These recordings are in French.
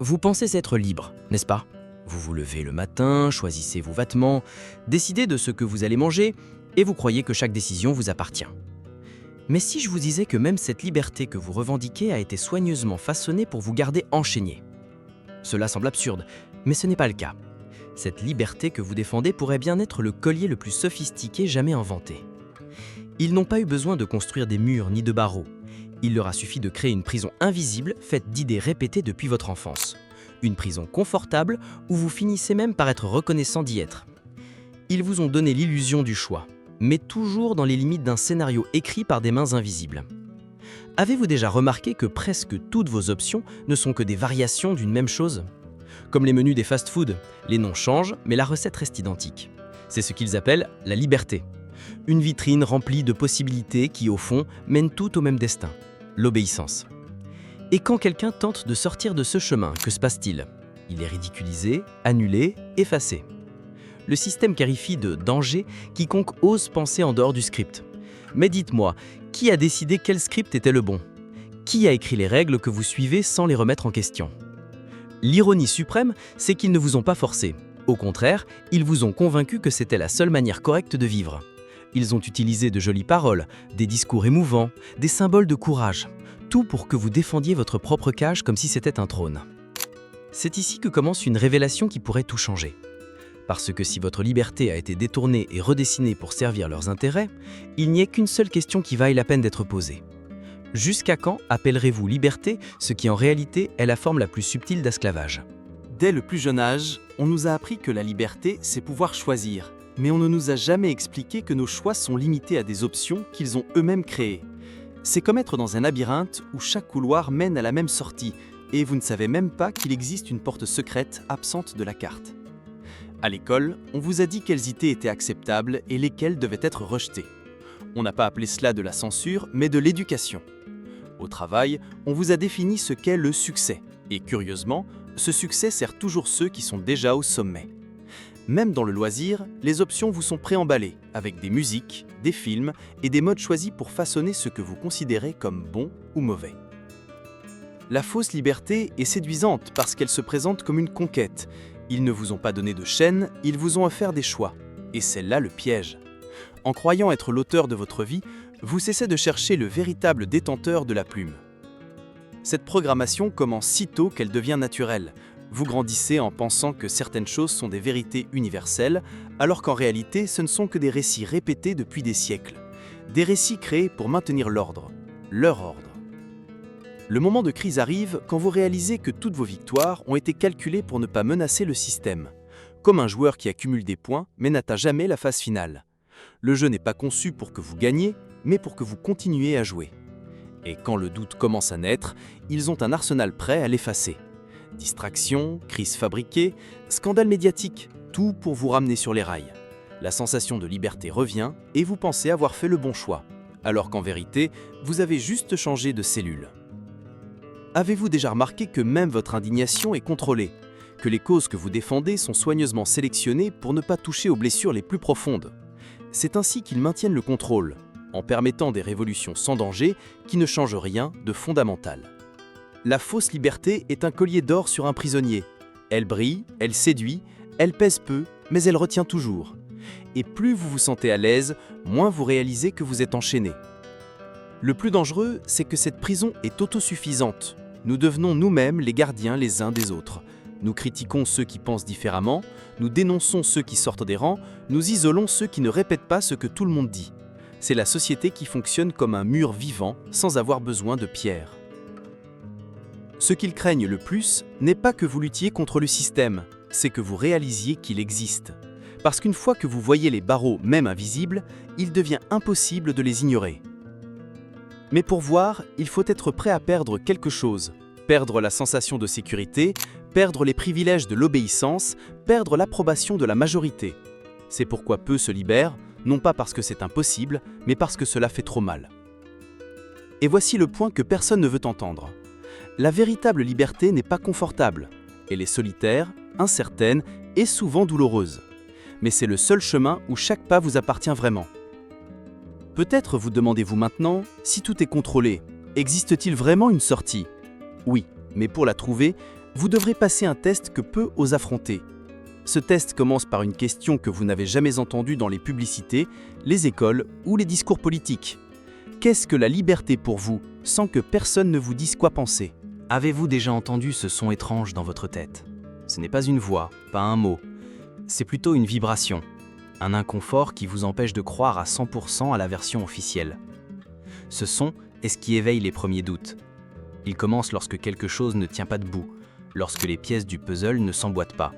Vous pensez être libre, n'est-ce pas? Vous vous levez le matin, choisissez vos vêtements, décidez de ce que vous allez manger et vous croyez que chaque décision vous appartient. Mais si je vous disais que même cette liberté que vous revendiquez a été soigneusement façonnée pour vous garder enchaîné? Cela semble absurde, mais ce n'est pas le cas. Cette liberté que vous défendez pourrait bien être le collier le plus sophistiqué jamais inventé. Ils n'ont pas eu besoin de construire des murs ni de barreaux. Il leur a suffi de créer une prison invisible faite d'idées répétées depuis votre enfance. Une prison confortable où vous finissez même par être reconnaissant d'y être. Ils vous ont donné l'illusion du choix, mais toujours dans les limites d'un scénario écrit par des mains invisibles. Avez-vous déjà remarqué que presque toutes vos options ne sont que des variations d'une même chose? Comme les menus des fast-food, les noms changent, mais la recette reste identique. C'est ce qu'ils appellent la liberté. Une vitrine remplie de possibilités qui, au fond, mènent tout au même destin, l'obéissance. Et quand quelqu'un tente de sortir de ce chemin, que se passe-t-il? Il est ridiculisé, annulé, effacé. Le système qualifie de danger quiconque ose penser en dehors du script. Mais dites-moi, qui a décidé quel script était le bon? Qui a écrit les règles que vous suivez sans les remettre en question? L'ironie suprême, c'est qu'ils ne vous ont pas forcé. Au contraire, ils vous ont convaincu que c'était la seule manière correcte de vivre. Ils ont utilisé de jolies paroles, des discours émouvants, des symboles de courage. Tout pour que vous défendiez votre propre cage comme si c'était un trône. C'est ici que commence une révélation qui pourrait tout changer. Parce que si votre liberté a été détournée et redessinée pour servir leurs intérêts, il n'y a qu'une seule question qui vaille la peine d'être posée. Jusqu'à quand appellerez-vous liberté ce qui en réalité est la forme la plus subtile d'esclavage? Dès le plus jeune âge, on nous a appris que la liberté, c'est pouvoir choisir. Mais on ne nous a jamais expliqué que nos choix sont limités à des options qu'ils ont eux-mêmes créées. C'est comme être dans un labyrinthe où chaque couloir mène à la même sortie, et vous ne savez même pas qu'il existe une porte secrète absente de la carte. À l'école, on vous a dit quelles idées étaient acceptables et lesquelles devaient être rejetées. On n'a pas appelé cela de la censure, mais de l'éducation. Au travail, on vous a défini ce qu'est le succès. Et curieusement, ce succès sert toujours ceux qui sont déjà au sommet. Même dans le loisir, les options vous sont préemballées, avec des musiques, des films et des modes choisis pour façonner ce que vous considérez comme bon ou mauvais. La fausse liberté est séduisante parce qu'elle se présente comme une conquête. Ils ne vous ont pas donné de chaîne, ils vous ont offert des choix. Et c'est là le piège. En croyant être l'auteur de votre vie, vous cessez de chercher le véritable détenteur de la plume. Cette programmation commence si tôt qu'elle devient naturelle. Vous grandissez en pensant que certaines choses sont des vérités universelles, alors qu'en réalité, ce ne sont que des récits répétés depuis des siècles. Des récits créés pour maintenir l'ordre, leur ordre. Le moment de crise arrive quand vous réalisez que toutes vos victoires ont été calculées pour ne pas menacer le système. Comme un joueur qui accumule des points mais n'atteint jamais la phase finale. Le jeu n'est pas conçu pour que vous gagniez, mais pour que vous continuiez à jouer. Et quand le doute commence à naître, ils ont un arsenal prêt à l'effacer. Distraction, crise fabriquée, scandale médiatique, tout pour vous ramener sur les rails. La sensation de liberté revient et vous pensez avoir fait le bon choix, alors qu'en vérité, vous avez juste changé de cellule. Avez-vous déjà remarqué que même votre indignation est contrôlée, que les causes que vous défendez sont soigneusement sélectionnées pour ne pas toucher aux blessures les plus profondes? C'est ainsi qu'ils maintiennent le contrôle, en permettant des révolutions sans danger qui ne changent rien de fondamental. La fausse liberté est un collier d'or sur un prisonnier. Elle brille, elle séduit, elle pèse peu, mais elle retient toujours. Et plus vous vous sentez à l'aise, moins vous réalisez que vous êtes enchaîné. Le plus dangereux, c'est que cette prison est autosuffisante. Nous devenons nous-mêmes les gardiens les uns des autres. Nous critiquons ceux qui pensent différemment, nous dénonçons ceux qui sortent des rangs, nous isolons ceux qui ne répètent pas ce que tout le monde dit. C'est la société qui fonctionne comme un mur vivant sans avoir besoin de pierres. Ce qu'ils craignent le plus n'est pas que vous luttiez contre le système, c'est que vous réalisiez qu'il existe. Parce qu'une fois que vous voyez les barreaux, même invisibles, il devient impossible de les ignorer. Mais pour voir, il faut être prêt à perdre quelque chose. Perdre la sensation de sécurité, perdre les privilèges de l'obéissance, perdre l'approbation de la majorité. C'est pourquoi peu se libèrent, non pas parce que c'est impossible, mais parce que cela fait trop mal. Et voici le point que personne ne veut entendre. La véritable liberté n'est pas confortable. Elle est solitaire, incertaine et souvent douloureuse. Mais c'est le seul chemin où chaque pas vous appartient vraiment. Peut-être vous demandez-vous maintenant, si tout est contrôlé, existe-t-il vraiment une sortie? Oui, mais pour la trouver, Vous devrez passer un test que peu osent affronter. Ce test commence par une question que vous n'avez jamais entendue dans les publicités, les écoles ou les discours politiques. Qu'est-ce que la liberté pour vous, sans que personne ne vous dise quoi penser? Avez-vous déjà entendu ce son étrange dans votre tête? Ce n'est pas une voix, pas un mot. C'est plutôt une vibration, un inconfort qui vous empêche de croire à 100% à la version officielle. Ce son est ce qui éveille les premiers doutes. Il commence lorsque quelque chose ne tient pas debout, lorsque les pièces du puzzle ne s'emboîtent pas.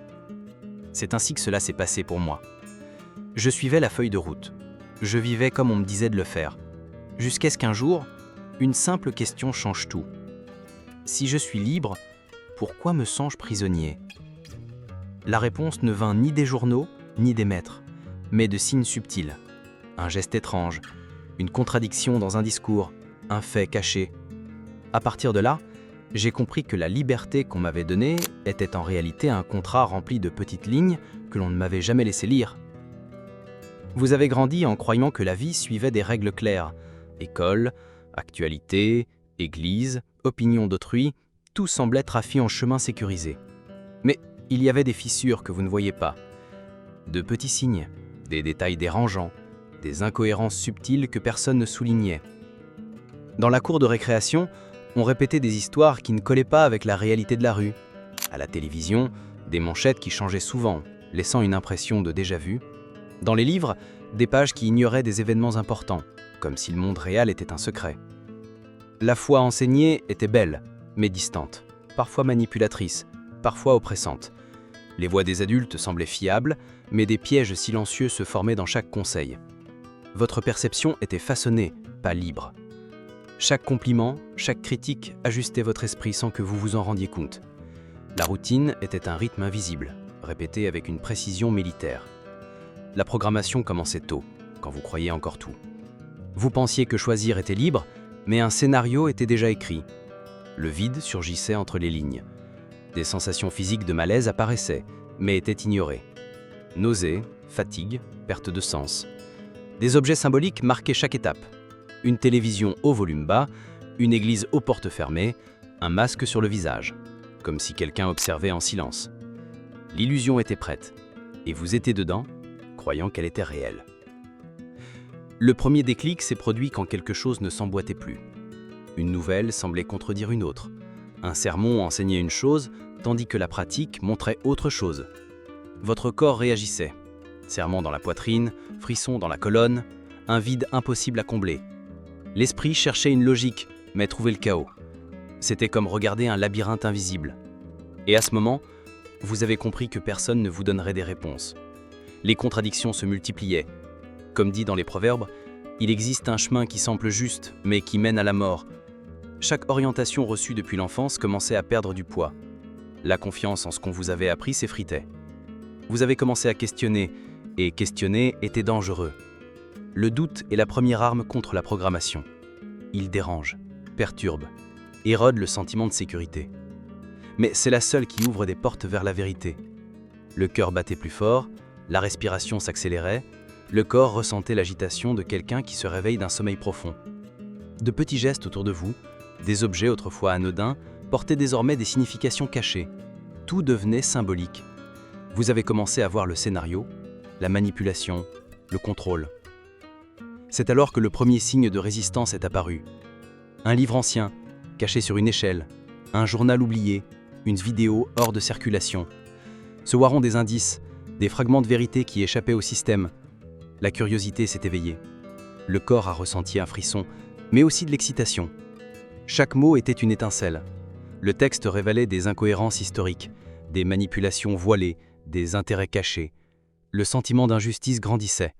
C'est ainsi que cela s'est passé pour moi. Je suivais la feuille de route. Je vivais comme on me disait de le faire. Jusqu'à ce qu'un jour, une simple question change tout. Si je suis libre, pourquoi me sens-je prisonnier? La réponse ne vint ni des journaux, ni des maîtres, mais de signes subtils. Un geste étrange, une contradiction dans un discours, un fait caché. À partir de là, j'ai compris que la liberté qu'on m'avait donnée était en réalité un contrat rempli de petites lignes que l'on ne m'avait jamais laissé lire. Vous avez grandi en croyant que la vie suivait des règles claires. École, actualité, église, opinion d'autrui, tout semblait tracé en chemin sécurisé. Mais il y avait des fissures que vous ne voyez pas. De petits signes, des détails dérangeants, des incohérences subtiles que personne ne soulignait. Dans la cour de récréation, on répétait des histoires qui ne collaient pas avec la réalité de la rue. À la télévision, des manchettes qui changeaient souvent, laissant une impression de déjà-vu. Dans les livres, des pages qui ignoraient des événements importants, comme si le monde réel était un secret. La foi enseignée était belle, mais distante, parfois manipulatrice, parfois oppressante. Les voix des adultes semblaient fiables, mais des pièges silencieux se formaient dans chaque conseil. Votre perception était façonnée, pas libre. Chaque compliment, chaque critique ajustait votre esprit sans que vous vous en rendiez compte. La routine était un rythme invisible, répété avec une précision militaire. La programmation commençait tôt, quand vous croyiez encore tout. Vous pensiez que choisir était libre, mais un scénario était déjà écrit. Le vide surgissait entre les lignes. Des sensations physiques de malaise apparaissaient, mais étaient ignorées. Nausées, fatigue, perte de sens. Des objets symboliques marquaient chaque étape. Une télévision au volume bas, une église aux portes fermées, un masque sur le visage, comme si quelqu'un observait en silence. L'illusion était prête, et vous étiez dedans, croyant qu'elle était réelle. Le premier déclic s'est produit quand quelque chose ne s'emboîtait plus. Une nouvelle semblait contredire une autre. Un sermon enseignait une chose, tandis que la pratique montrait autre chose. Votre corps réagissait. Serrement dans la poitrine, frisson dans la colonne, un vide impossible à combler. L'esprit cherchait une logique, mais trouvait le chaos. C'était comme regarder un labyrinthe invisible. Et à ce moment, vous avez compris que personne ne vous donnerait des réponses. Les contradictions se multipliaient. Comme dit dans les proverbes, il existe un chemin qui semble juste, mais qui mène à la mort. Chaque orientation reçue depuis l'enfance commençait à perdre du poids. La confiance en ce qu'on vous avait appris s'effritait. Vous avez commencé à questionner, et questionner était dangereux. Le doute est la première arme contre la programmation. Il dérange, perturbe, érode le sentiment de sécurité. Mais c'est la seule qui ouvre des portes vers la vérité. Le cœur battait plus fort, la respiration s'accélérait, le corps ressentait l'agitation de quelqu'un qui se réveille d'un sommeil profond. De petits gestes autour de vous, des objets autrefois anodins, portaient désormais des significations cachées. Tout devenait symbolique. Vous avez commencé à voir le scénario, la manipulation, le contrôle. C'est alors que le premier signe de résistance est apparu. Un livre ancien, caché sur une échelle, un journal oublié, une vidéo hors de circulation. Se voiront des indices, des fragments de vérité qui échappaient au système. La curiosité s'est éveillée. Le corps a ressenti un frisson, mais aussi de l'excitation. Chaque mot était une étincelle. Le texte révélait des incohérences historiques, des manipulations voilées, des intérêts cachés. Le sentiment d'injustice grandissait.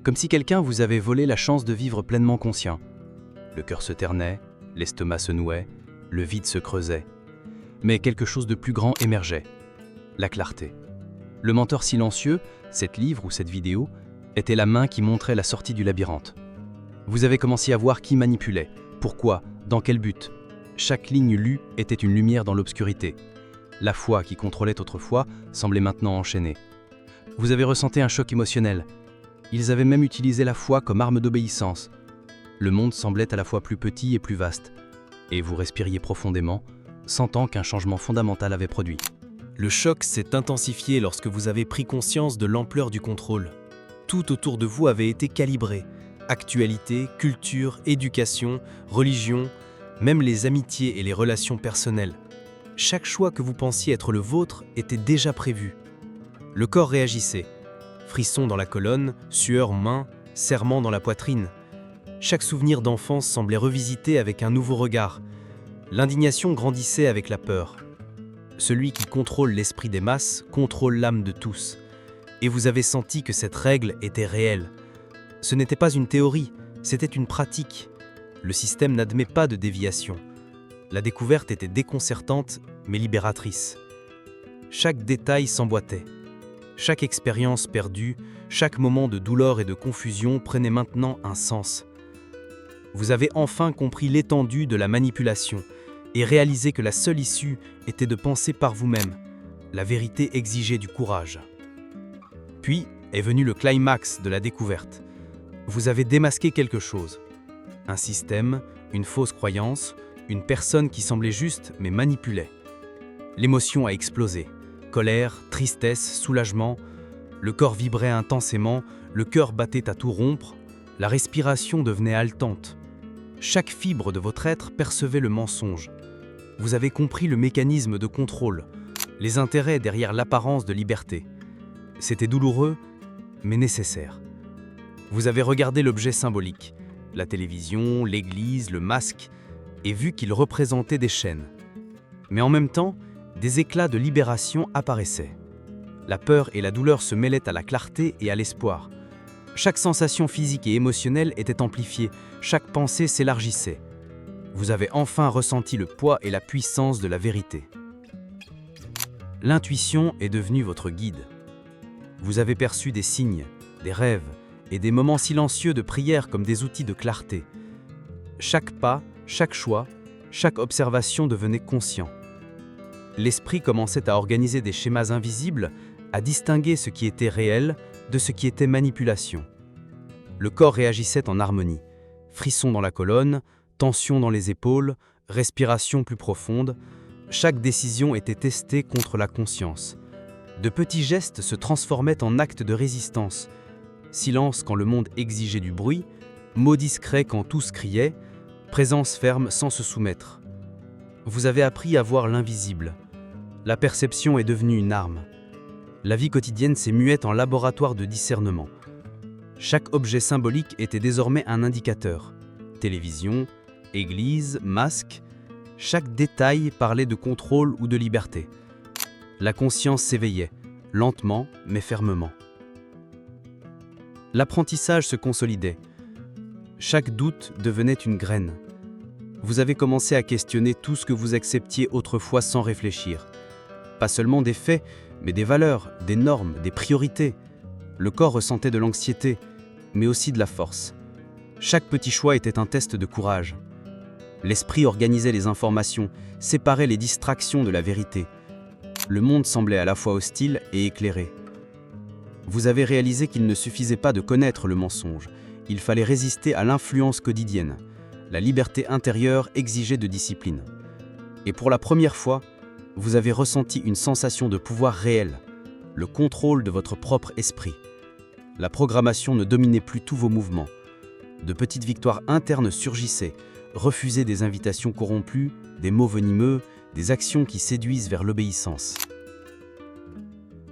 Comme si quelqu'un vous avait volé la chance de vivre pleinement conscient. Le cœur se ternait, l'estomac se nouait, le vide se creusait. Mais quelque chose de plus grand émergeait. La clarté. Le menteur silencieux, cet livre ou cette vidéo, était la main qui montrait la sortie du labyrinthe. Vous avez commencé à voir qui manipulait, pourquoi, dans quel but. Chaque ligne lue était une lumière dans l'obscurité. La foi qui contrôlait autrefois semblait maintenant enchaînée. Vous avez ressenti un choc émotionnel. Ils avaient même utilisé la foi comme arme d'obéissance. Le monde semblait à la fois plus petit et plus vaste. Et vous respiriez profondément, sentant qu'un changement fondamental avait produit. Le choc s'est intensifié lorsque vous avez pris conscience de l'ampleur du contrôle. Tout autour de vous avait été calibré. Actualité, culture, éducation, religion, même les amitiés et les relations personnelles. Chaque choix que vous pensiez être le vôtre était déjà prévu. Le corps réagissait. Frissons dans la colonne, sueur aux mains, serrement dans la poitrine. Chaque souvenir d'enfance semblait revisité avec un nouveau regard. L'indignation grandissait avec la peur. Celui qui contrôle l'esprit des masses contrôle l'âme de tous. Et vous avez senti que cette règle était réelle. Ce n'était pas une théorie, c'était une pratique. Le système n'admet pas de déviation. La découverte était déconcertante, mais libératrice. Chaque détail s'emboîtait. Chaque expérience perdue, chaque moment de douleur et de confusion prenait maintenant un sens. Vous avez enfin compris l'étendue de la manipulation et réalisé que la seule issue était de penser par vous-même. La vérité exigeait du courage. Puis est venu le climax de la découverte. Vous avez démasqué quelque chose. Un système, une fausse croyance, une personne qui semblait juste mais manipulait. L'émotion a explosé. Colère, tristesse, soulagement. Le corps vibrait intensément, le cœur battait à tout rompre, la respiration devenait haletante. Chaque fibre de votre être percevait le mensonge. Vous avez compris le mécanisme de contrôle, les intérêts derrière l'apparence de liberté. C'était douloureux, mais nécessaire. Vous avez regardé l'objet symbolique, la télévision, l'église, le masque, et vu qu'il représentait des chaînes. Mais en même temps, des éclats de libération apparaissaient. La peur et la douleur se mêlaient à la clarté et à l'espoir. Chaque sensation physique et émotionnelle était amplifiée, chaque pensée s'élargissait. Vous avez enfin ressenti le poids et la puissance de la vérité. L'intuition est devenue votre guide. Vous avez perçu des signes, des rêves et des moments silencieux de prière comme des outils de clarté. Chaque pas, chaque choix, chaque observation devenait conscient. L'esprit commençait à organiser des schémas invisibles, à distinguer ce qui était réel de ce qui était manipulation. Le corps réagissait en harmonie. Frissons dans la colonne, tension dans les épaules, respiration plus profonde. Chaque décision était testée contre la conscience. De petits gestes se transformaient en actes de résistance. Silence quand le monde exigeait du bruit, mots discrets quand tous criaient, présence ferme sans se soumettre. Vous avez appris à voir l'invisible. La perception est devenue une arme. La vie quotidienne s'est muette en laboratoire de discernement. Chaque objet symbolique était désormais un indicateur. Télévision, église, masque, chaque détail parlait de contrôle ou de liberté. La conscience s'éveillait, lentement mais fermement. L'apprentissage se consolidait. Chaque doute devenait une graine. Vous avez commencé à questionner tout ce que vous acceptiez autrefois sans réfléchir. Pas seulement des faits, mais des valeurs, des normes, des priorités. Le corps ressentait de l'anxiété, mais aussi de la force. Chaque petit choix était un test de courage. L'esprit organisait les informations, séparait les distractions de la vérité. Le monde semblait à la fois hostile et éclairé. Vous avez réalisé qu'il ne suffisait pas de connaître le mensonge, il fallait résister à l'influence quotidienne. La liberté intérieure exigeait de discipline. Et pour la première fois, vous avez ressenti une sensation de pouvoir réel, le contrôle de votre propre esprit. La programmation ne dominait plus tous vos mouvements. De petites victoires internes surgissaient, refusaient des invitations corrompues, des mots venimeux, des actions qui séduisent vers l'obéissance.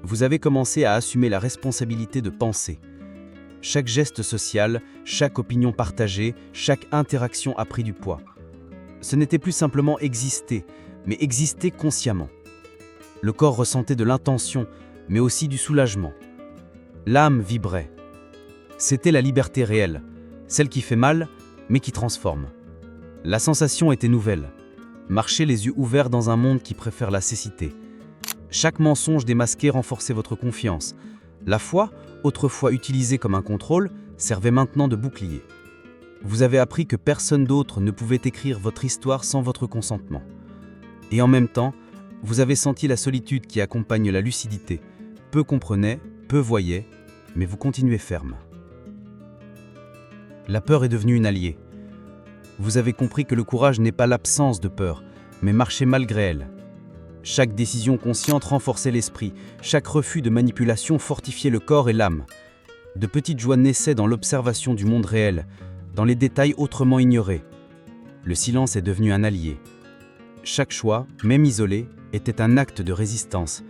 Vous avez commencé à assumer la responsabilité de penser. Chaque geste social, chaque opinion partagée, chaque interaction a pris du poids. Ce n'était plus simplement exister, mais exister consciemment. Le corps ressentait de l'intention, mais aussi du soulagement. L'âme vibrait. C'était la liberté réelle, celle qui fait mal, mais qui transforme. La sensation était nouvelle. Marcher les yeux ouverts dans un monde qui préfère la cécité. Chaque mensonge démasqué renforçait votre confiance. La foi, autrefois utilisée comme un contrôle, servait maintenant de bouclier. Vous avez appris que personne d'autre ne pouvait écrire votre histoire sans votre consentement. Et en même temps, vous avez senti la solitude qui accompagne la lucidité. Peu comprenaient, peu voyaient, mais vous continuez ferme. La peur est devenue une alliée. Vous avez compris que le courage n'est pas l'absence de peur, mais marchaient malgré elles. Chaque décision consciente renforçait l'esprit, chaque refus de manipulation fortifiait le corps et l'âme. De petites joies naissaient dans l'observation du monde réel, dans les détails autrement ignorés. Le silence est devenu un allié. Chaque choix, même isolé, était un acte de résistance.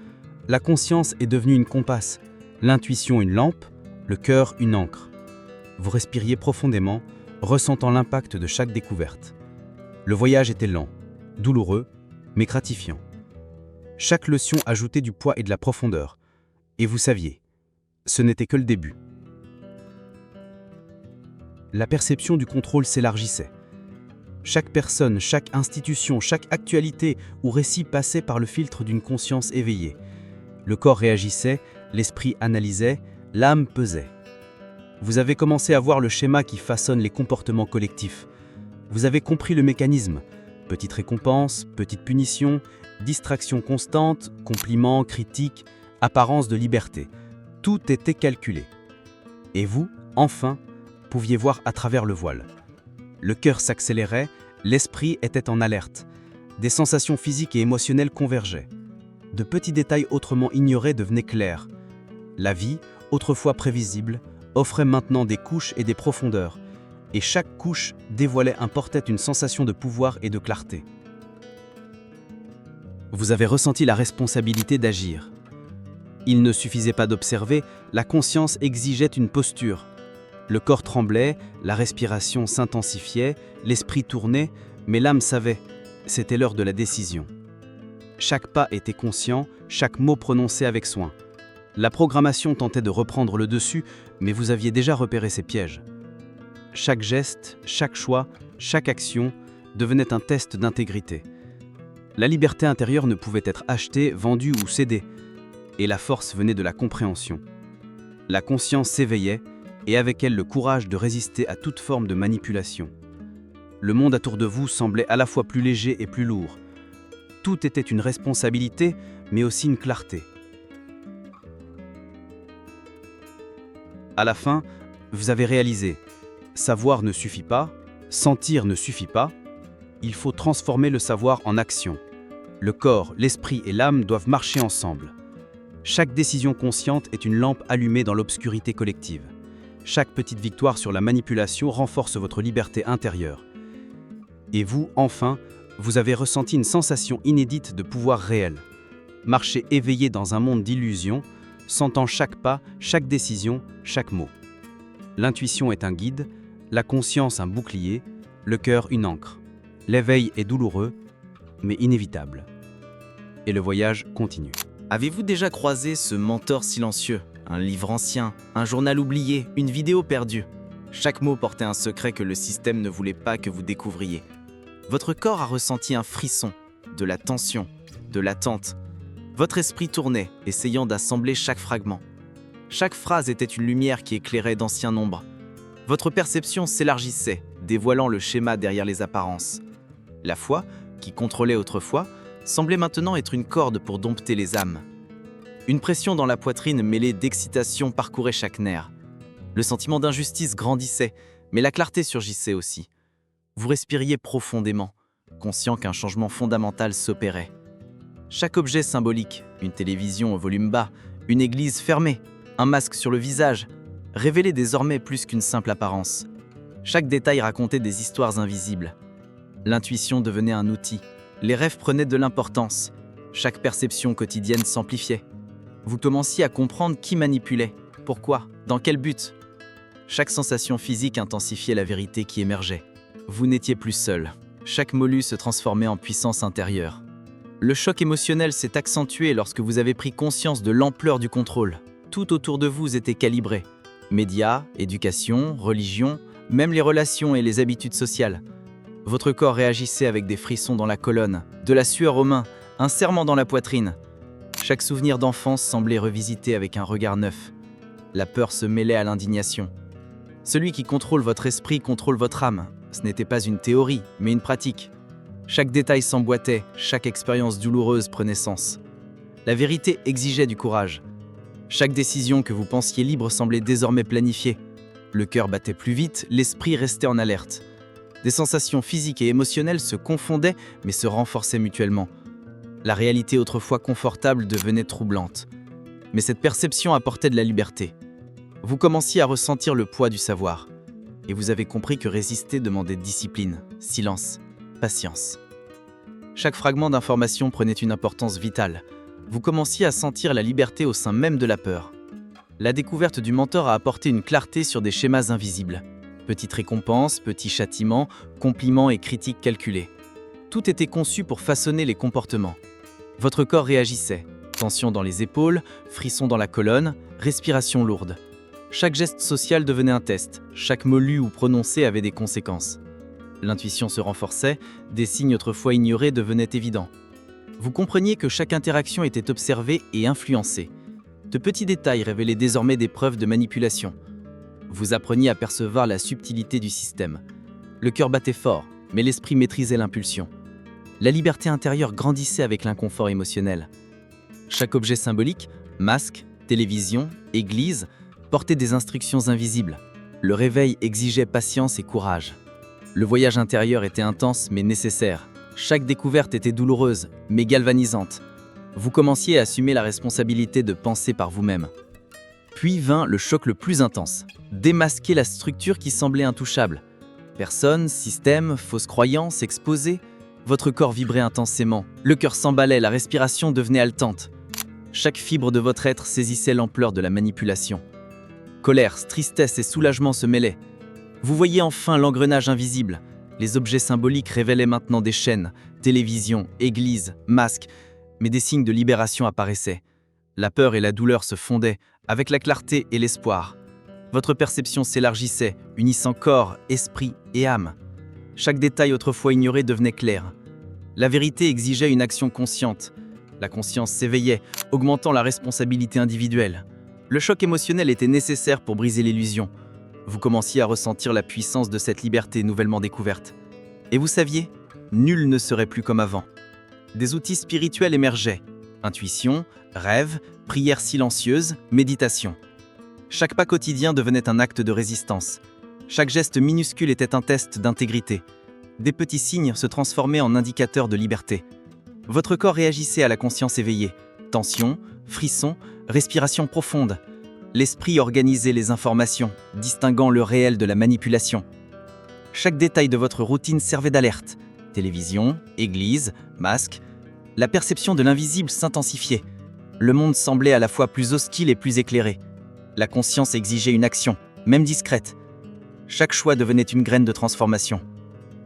La conscience est devenue une compasse, l'intuition une lampe, le cœur une encre. Vous respiriez profondément, ressentant l'impact de chaque découverte. Le voyage était lent, douloureux, mais gratifiant. Chaque leçon ajoutait du poids et de la profondeur. Et vous saviez, ce n'était que le début. La perception du contrôle s'élargissait. Chaque personne, chaque institution, chaque actualité ou récit passait par le filtre d'une conscience éveillée. Le corps réagissait, l'esprit analysait, l'âme pesait. Vous avez commencé à voir le schéma qui façonne les comportements collectifs. Vous avez compris le mécanisme. Petite récompense, petite punition, distraction constante, compliments, critiques, apparence de liberté. Tout était calculé. Et vous, enfin, pouviez voir à travers le voile. Le cœur s'accélérait, l'esprit était en alerte. Des sensations physiques et émotionnelles convergeaient. De petits détails autrement ignorés devenaient clairs. La vie, autrefois prévisible, offrait maintenant des couches et des profondeurs, et chaque couche dévoilait un portrait d'une sensation de pouvoir et de clarté. Vous avez ressenti la responsabilité d'agir. Il ne suffisait pas d'observer, la conscience exigeait une posture. Le corps tremblait, la respiration s'intensifiait, l'esprit tournait, mais l'âme savait, c'était l'heure de la décision. Chaque pas était conscient, chaque mot prononcé avec soin. La programmation tentait de reprendre le dessus, mais vous aviez déjà repéré ses pièges. Chaque geste, chaque choix, chaque action devenait un test d'intégrité. La liberté intérieure ne pouvait être achetée, vendue ou cédée, et la force venait de la compréhension. La conscience s'éveillait, et avec elle le courage de résister à toute forme de manipulation. Le monde autour de vous semblait à la fois plus léger et plus lourd. Tout était une responsabilité, mais aussi une clarté. À la fin, vous avez réalisé, savoir ne suffit pas, sentir ne suffit pas, il faut transformer le savoir en action. Le corps, l'esprit et l'âme doivent marcher ensemble. Chaque décision consciente est une lampe allumée dans l'obscurité collective. Chaque petite victoire sur la manipulation renforce votre liberté intérieure. Et vous, enfin, vous avez ressenti une sensation inédite de pouvoir réel. Marchez éveillé dans un monde d'illusions, sentant chaque pas, chaque décision, chaque mot. L'intuition est un guide, la conscience un bouclier, le cœur une encre. L'éveil est douloureux, mais inévitable. Et le voyage continue. Avez-vous déjà croisé ce mentor silencieux? Un livre ancien, un journal oublié, une vidéo perdue. Chaque mot portait un secret que le système ne voulait pas que vous découvriez. Votre corps a ressenti un frisson, de la tension, de l'attente. Votre esprit tournait, essayant d'assembler chaque fragment. Chaque phrase était une lumière qui éclairait d'anciens nombres. Votre perception s'élargissait, dévoilant le schéma derrière les apparences. La foi, qui contrôlait autrefois, semblait maintenant être une corde pour dompter les âmes. Une pression dans la poitrine mêlée d'excitation parcourait chaque nerf. Le sentiment d'injustice grandissait, mais la clarté surgissait aussi. Vous respiriez profondément, conscient qu'un changement fondamental s'opérait. Chaque objet symbolique, une télévision au volume bas, une église fermée, un masque sur le visage, révélait désormais plus qu'une simple apparence. Chaque détail racontait des histoires invisibles. L'intuition devenait un outil, les rêves prenaient de l'importance, chaque perception quotidienne s'amplifiait. Vous commenciez à comprendre qui manipulait, pourquoi, dans quel but. Chaque sensation physique intensifiait la vérité qui émergeait. Vous n'étiez plus seul. Chaque molus se transformait en puissance intérieure. Le choc émotionnel s'est accentué lorsque vous avez pris conscience de l'ampleur du contrôle. Tout autour de vous était calibré. Médias, éducation, religion, même les relations et les habitudes sociales. Votre corps réagissait avec des frissons dans la colonne, de la sueur aux mains, un serrement dans la poitrine. Chaque souvenir d'enfance semblait revisité avec un regard neuf. La peur se mêlait à l'indignation. Celui qui contrôle votre esprit contrôle votre âme. Ce n'était pas une théorie, mais une pratique. Chaque détail s'emboîtait, chaque expérience douloureuse prenait sens. La vérité exigeait du courage. Chaque décision que vous pensiez libre semblait désormais planifiée. Le cœur battait plus vite, l'esprit restait en alerte. Des sensations physiques et émotionnelles se confondaient mais se renforçaient mutuellement. La réalité autrefois confortable devenait troublante. Mais cette perception apportait de la liberté. Vous commenciez à ressentir le poids du savoir. Et vous avez compris que résister demandait discipline, silence, patience. Chaque fragment d'information prenait une importance vitale. Vous commenciez à sentir la liberté au sein même de la peur. La découverte du mentor a apporté une clarté sur des schémas invisibles. Petites récompenses, petits châtiments, compliments et critiques calculées. Tout était conçu pour façonner les comportements. Votre corps réagissait. Tension dans les épaules, frissons dans la colonne, respiration lourde. Chaque geste social devenait un test. Chaque mot lu ou prononcé avait des conséquences. L'intuition se renforçait, des signes autrefois ignorés devenaient évidents. Vous compreniez que chaque interaction était observée et influencée. De petits détails révélaient désormais des preuves de manipulation. Vous appreniez à percevoir la subtilité du système. Le cœur battait fort, mais l'esprit maîtrisait l'impulsion. La liberté intérieure grandissait avec l'inconfort émotionnel. Chaque objet symbolique, masque, télévision, église, portait des instructions invisibles. Le réveil exigeait patience et courage. Le voyage intérieur était intense mais nécessaire. Chaque découverte était douloureuse mais galvanisante. Vous commenciez à assumer la responsabilité de penser par vous-même. Puis vint le choc le plus intense. Démasquer la structure qui semblait intouchable. Personnes, systèmes, fausses croyances, exposées. Votre corps vibrait intensément. Le cœur s'emballait, la respiration devenait haletante. Chaque fibre de votre être saisissait l'ampleur de la manipulation. Colère, tristesse et soulagement se mêlaient. Vous voyez enfin l'engrenage invisible. Les objets symboliques révélaient maintenant des chaînes, télévision, église, masques, mais des signes de libération apparaissaient. La peur et la douleur se fondaient, avec la clarté et l'espoir. Votre perception s'élargissait, unissant corps, esprit et âme. Chaque détail autrefois ignoré devenait clair. La vérité exigeait une action consciente. La conscience s'éveillait, augmentant la responsabilité individuelle. Le choc émotionnel était nécessaire pour briser l'illusion. Vous commenciez à ressentir la puissance de cette liberté nouvellement découverte. Et vous saviez, nul ne serait plus comme avant. Des outils spirituels émergeaient. Intuition, rêve, prière silencieuse, méditation. Chaque pas quotidien devenait un acte de résistance. Chaque geste minuscule était un test d'intégrité. Des petits signes se transformaient en indicateurs de liberté. Votre corps réagissait à la conscience éveillée. Tension, frisson, respiration profonde. L'esprit organisait les informations, distinguant le réel de la manipulation. Chaque détail de votre routine servait d'alerte. Télévision, église, masque. La perception de l'invisible s'intensifiait. Le monde semblait à la fois plus hostile et plus éclairé. La conscience exigeait une action, même discrète. Chaque choix devenait une graine de transformation.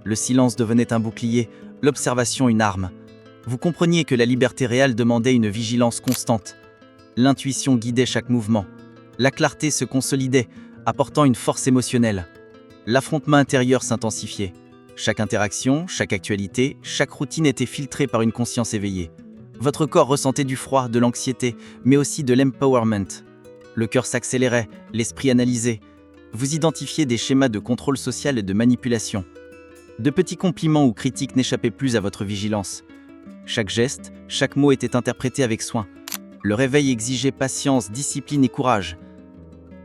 Le silence devenait un bouclier, l'observation une arme. Vous compreniez que la liberté réelle demandait une vigilance constante. L'intuition guidait chaque mouvement. La clarté se consolidait, apportant une force émotionnelle. L'affrontement intérieur s'intensifiait. Chaque interaction, chaque actualité, chaque routine était filtrée par une conscience éveillée. Votre corps ressentait du froid, de l'anxiété, mais aussi de l'empowerment. Le cœur s'accélérait, l'esprit analysait. Vous identifiez des schémas de contrôle social et de manipulation. De petits compliments ou critiques n'échappaient plus à votre vigilance. Chaque geste, chaque mot était interprété avec soin. Le réveil exigeait patience, discipline et courage.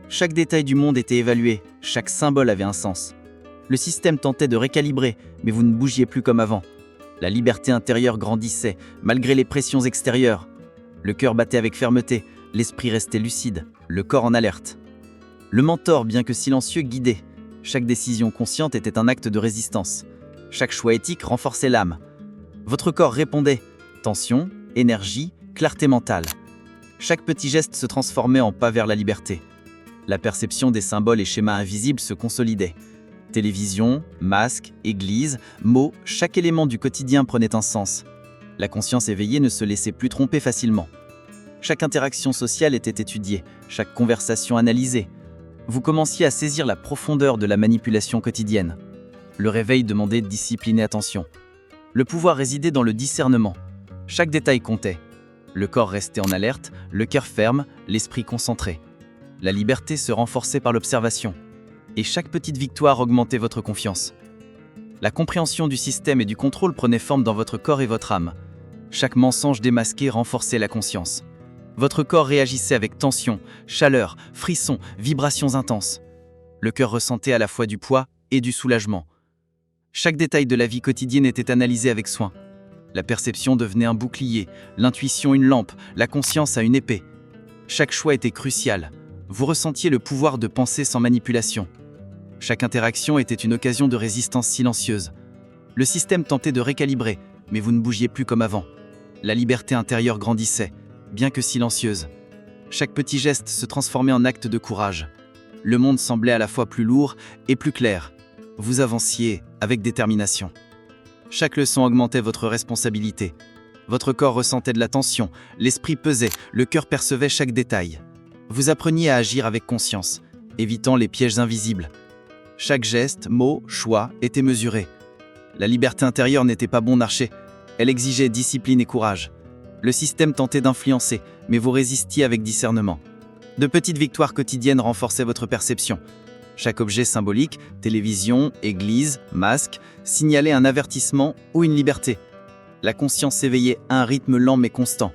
Chaque détail du monde était évalué, chaque symbole avait un sens. Le système tentait de récalibrer, mais vous ne bougiez plus comme avant. La liberté intérieure grandissait, malgré les pressions extérieures. Le cœur battait avec fermeté, l'esprit restait lucide, le corps en alerte. Le mentor, bien que silencieux, guidait. Chaque décision consciente était un acte de résistance. Chaque choix éthique renforçait l'âme. Votre corps répondait. Tension, énergie, clarté mentale. Chaque petit geste se transformait en pas vers la liberté. La perception des symboles et schémas invisibles se consolidait. Télévision, masque, église, mots, chaque élément du quotidien prenait un sens. La conscience éveillée ne se laissait plus tromper facilement. Chaque interaction sociale était étudiée, chaque conversation analysée. Vous commenciez à saisir la profondeur de la manipulation quotidienne. Le réveil demandait discipline et attention. Le pouvoir résidait dans le discernement. Chaque détail comptait. Le corps restait en alerte, le cœur ferme, l'esprit concentré. La liberté se renforçait par l'observation. Et chaque petite victoire augmentait votre confiance. La compréhension du système et du contrôle prenait forme dans votre corps et votre âme. Chaque mensonge démasqué renforçait la conscience. Votre corps réagissait avec tension, chaleur, frissons, vibrations intenses. Le cœur ressentait à la fois du poids et du soulagement. Chaque détail de la vie quotidienne était analysé avec soin. La perception devenait un bouclier, l'intuition une lampe, la conscience à une épée. Chaque choix était crucial. Vous ressentiez le pouvoir de penser sans manipulation. Chaque interaction était une occasion de résistance silencieuse. Le système tentait de récalibrer, mais vous ne bougiez plus comme avant. La liberté intérieure grandissait, bien que silencieuse. Chaque petit geste se transformait en acte de courage. Le monde semblait à la fois plus lourd et plus clair. Vous avanciez avec détermination. Chaque leçon augmentait votre responsabilité. Votre corps ressentait de la tension, l'esprit pesait, le cœur percevait chaque détail. Vous appreniez à agir avec conscience, évitant les pièges invisibles. Chaque geste, mot, choix était mesuré. La liberté intérieure n'était pas bon marché. Elle exigeait discipline et courage. Le système tentait d'influencer, mais vous résistiez avec discernement. De petites victoires quotidiennes renforçaient votre perception. Chaque objet symbolique, télévision, église, masque, signalait un avertissement ou une liberté. La conscience s'éveillait à un rythme lent mais constant.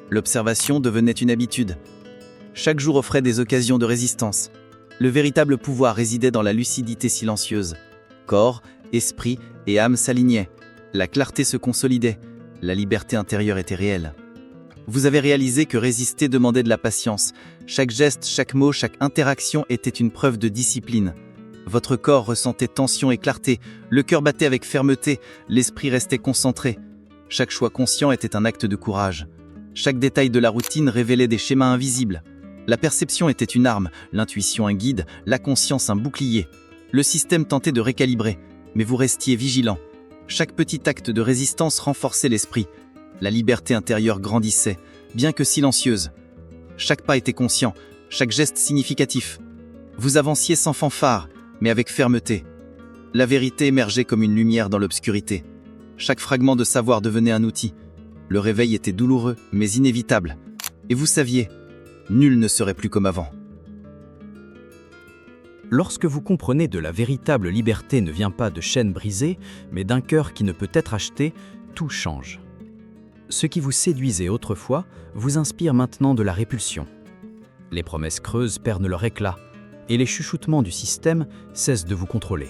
L'observation devenait une habitude. Chaque jour offrait des occasions de résistance. Le véritable pouvoir résidait dans la lucidité silencieuse. Corps, esprit et âme s'alignaient. La clarté se consolidait. La liberté intérieure était réelle. Vous avez réalisé que résister demandait de la patience. Chaque geste, chaque mot, chaque interaction était une preuve de discipline. Votre corps ressentait tension et clarté, le cœur battait avec fermeté, l'esprit restait concentré. Chaque choix conscient était un acte de courage. Chaque détail de la routine révélait des schémas invisibles. La perception était une arme, l'intuition un guide, la conscience un bouclier. Le système tentait de récalibrer, mais vous restiez vigilant. Chaque petit acte de résistance renforçait l'esprit. La liberté intérieure grandissait, bien que silencieuse. Chaque pas était conscient, chaque geste significatif. Vous avanciez sans fanfare, mais avec fermeté. La vérité émergeait comme une lumière dans l'obscurité. Chaque fragment de savoir devenait un outil. Le réveil était douloureux, mais inévitable. Et vous saviez, nul ne serait plus comme avant. Lorsque vous comprenez que la véritable liberté ne vient pas de chaînes brisées, mais d'un cœur qui ne peut être acheté, tout change. Ce qui vous séduisait autrefois vous inspire maintenant de la répulsion. Les promesses creuses perdent leur éclat, et les chuchotements du système cessent de vous contrôler.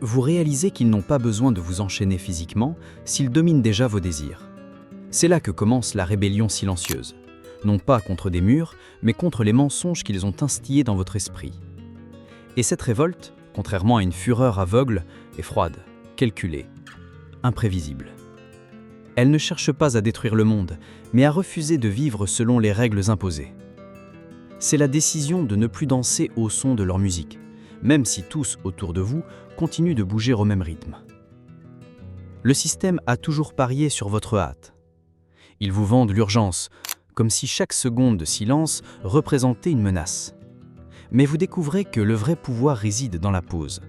Vous réalisez qu'ils n'ont pas besoin de vous enchaîner physiquement s'ils dominent déjà vos désirs. C'est là que commence la rébellion silencieuse, non pas contre des murs, mais contre les mensonges qu'ils ont instillés dans votre esprit. Et cette révolte, contrairement à une fureur aveugle, est froide, calculée, imprévisible. Elle ne cherche pas à détruire le monde, mais à refuser de vivre selon les règles imposées. C'est la décision de ne plus danser au son de leur musique, même si tous autour de vous continuent de bouger au même rythme. Le système a toujours parié sur votre hâte. Ils vous vendent l'urgence, comme si chaque seconde de silence représentait une menace. Mais vous découvrez que le vrai pouvoir réside dans la pause.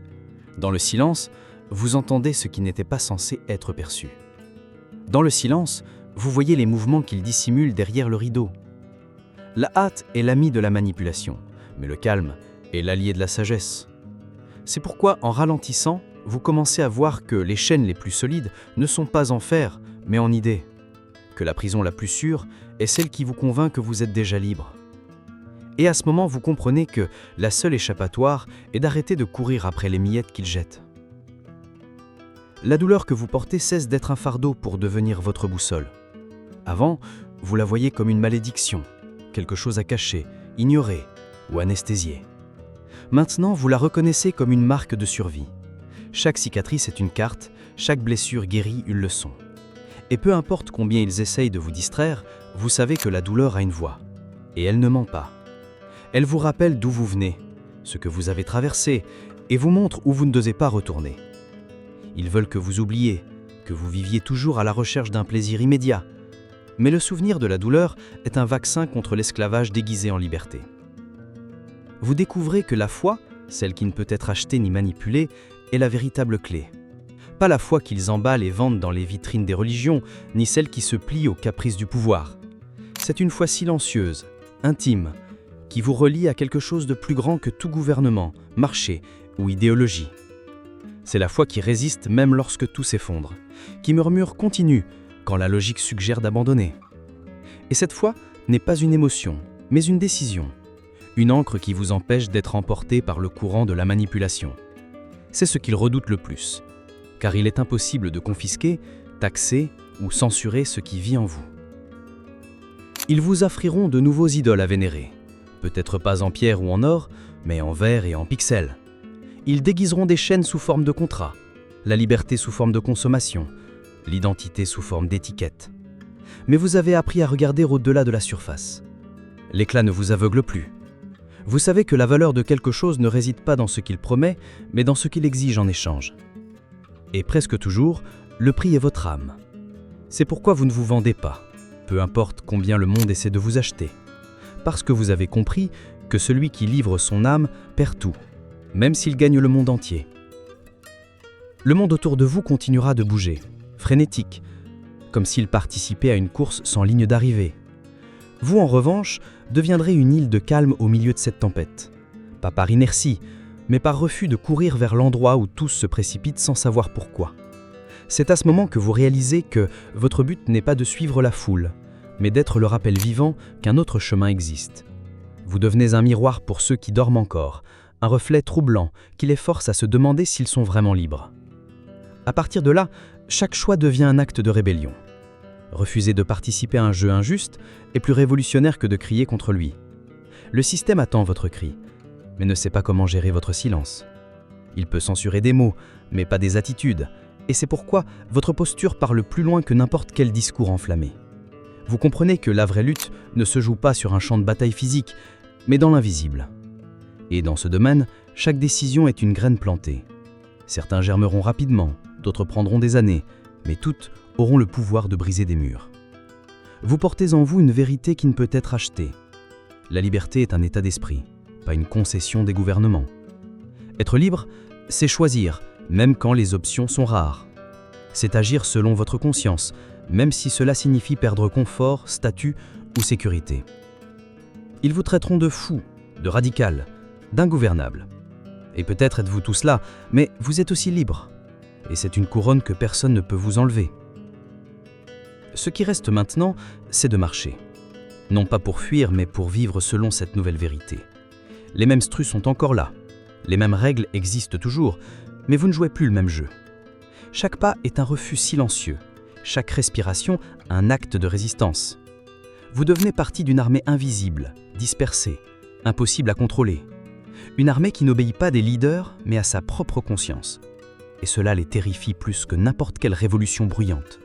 Dans le silence, vous entendez ce qui n'était pas censé être perçu. Dans le silence, vous voyez les mouvements qu'ils dissimulent derrière le rideau. La hâte est l'ami de la manipulation, mais le calme est l'allié de la sagesse. C'est pourquoi, en ralentissant, vous commencez à voir que les chaînes les plus solides ne sont pas en fer, mais en idées. Que la prison la plus sûre est celle qui vous convainc que vous êtes déjà libre. Et à ce moment, vous comprenez que la seule échappatoire est d'arrêter de courir après les miettes qu'ils jettent. La douleur que vous portez cesse d'être un fardeau pour devenir votre boussole. Avant, vous la voyez comme une malédiction, quelque chose à cacher, ignorer ou anesthésier. Maintenant, vous la reconnaissez comme une marque de survie. Chaque cicatrice est une carte, chaque blessure guérit une leçon. Et peu importe combien ils essayent de vous distraire, vous savez que la douleur a une voix. Et elle ne ment pas. Elle vous rappelle d'où vous venez, ce que vous avez traversé, et vous montre où vous ne devez pas retourner. Ils veulent que vous oubliez, que vous viviez toujours à la recherche d'un plaisir immédiat. Mais le souvenir de la douleur est un vaccin contre l'esclavage déguisé en liberté. Vous découvrez que la foi, celle qui ne peut être achetée ni manipulée, est la véritable clé. Pas la foi qu'ils emballent et vendent dans les vitrines des religions, ni celle qui se plie aux caprices du pouvoir. C'est une foi silencieuse, intime, qui vous relie à quelque chose de plus grand que tout gouvernement, marché ou idéologie. C'est la foi qui résiste même lorsque tout s'effondre, qui murmure continue quand la logique suggère d'abandonner. Et cette foi n'est pas une émotion, mais une décision, une ancre qui vous empêche d'être emporté par le courant de la manipulation. C'est ce qu'ils redoutent le plus, car il est impossible de confisquer, taxer ou censurer ce qui vit en vous. Ils vous offriront de nouveaux idoles à vénérer, peut-être pas en pierre ou en or, mais en verre et en pixels. Ils déguiseront des chaînes sous forme de contrat, la liberté sous forme de consommation, l'identité sous forme d'étiquette. Mais vous avez appris à regarder au-delà de la surface. L'éclat ne vous aveugle plus. Vous savez que la valeur de quelque chose ne réside pas dans ce qu'il promet, mais dans ce qu'il exige en échange. Et presque toujours, le prix est votre âme. C'est pourquoi vous ne vous vendez pas, peu importe combien le monde essaie de vous acheter. Parce que vous avez compris que celui qui livre son âme perd tout, même s'il gagne le monde entier. Le monde autour de vous continuera de bouger, frénétique, comme s'il participait à une course sans ligne d'arrivée. Vous, en revanche, deviendrez une île de calme au milieu de cette tempête. Pas par inertie, mais par refus de courir vers l'endroit où tous se précipitent sans savoir pourquoi. C'est à ce moment que vous réalisez que votre but n'est pas de suivre la foule, mais d'être le rappel vivant qu'un autre chemin existe. Vous devenez un miroir pour ceux qui dorment encore, un reflet troublant qui les force à se demander s'ils sont vraiment libres. À partir de là, chaque choix devient un acte de rébellion. Refuser de participer à un jeu injuste est plus révolutionnaire que de crier contre lui. Le système attend votre cri, mais ne sait pas comment gérer votre silence. Il peut censurer des mots, mais pas des attitudes, et c'est pourquoi votre posture parle plus loin que n'importe quel discours enflammé. Vous comprenez que la vraie lutte ne se joue pas sur un champ de bataille physique, mais dans l'invisible. Et dans ce domaine, chaque décision est une graine plantée. Certains germeront rapidement, d'autres prendront des années, mais toutes auront le pouvoir de briser des murs. Vous portez en vous une vérité qui ne peut être achetée. La liberté est un état d'esprit, pas une concession des gouvernements. Être libre, c'est choisir, même quand les options sont rares. C'est agir selon votre conscience, même si cela signifie perdre confort, statut ou sécurité. Ils vous traiteront de fou, de radical, d'ingouvernable. Et peut-être êtes-vous tout cela, mais vous êtes aussi libre. Et c'est une couronne que personne ne peut vous enlever. Ce qui reste maintenant, c'est de marcher. Non pas pour fuir, mais pour vivre selon cette nouvelle vérité. Les mêmes strus sont encore là. Les mêmes règles existent toujours, mais vous ne jouez plus le même jeu. Chaque pas est un refus silencieux. Chaque respiration, un acte de résistance. Vous devenez partie d'une armée invisible, dispersée, impossible à contrôler. Une armée qui n'obéit pas des leaders, mais à sa propre conscience. Et cela les terrifie plus que n'importe quelle révolution bruyante.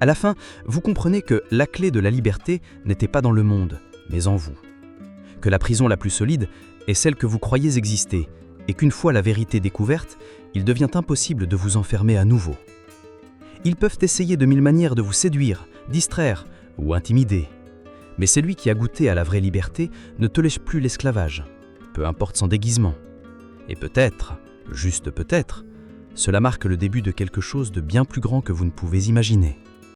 À la fin, vous comprenez que la clé de la liberté n'était pas dans le monde, mais en vous. Que la prison la plus solide est celle que vous croyez exister, et qu'une fois la vérité découverte, il devient impossible de vous enfermer à nouveau. Ils peuvent essayer de mille manières de vous séduire, distraire ou intimider. Mais celui qui a goûté à la vraie liberté ne te lèche plus l'esclavage, peu importe son déguisement. Et peut-être, juste peut-être, cela marque le début de quelque chose de bien plus grand que vous ne pouvez imaginer.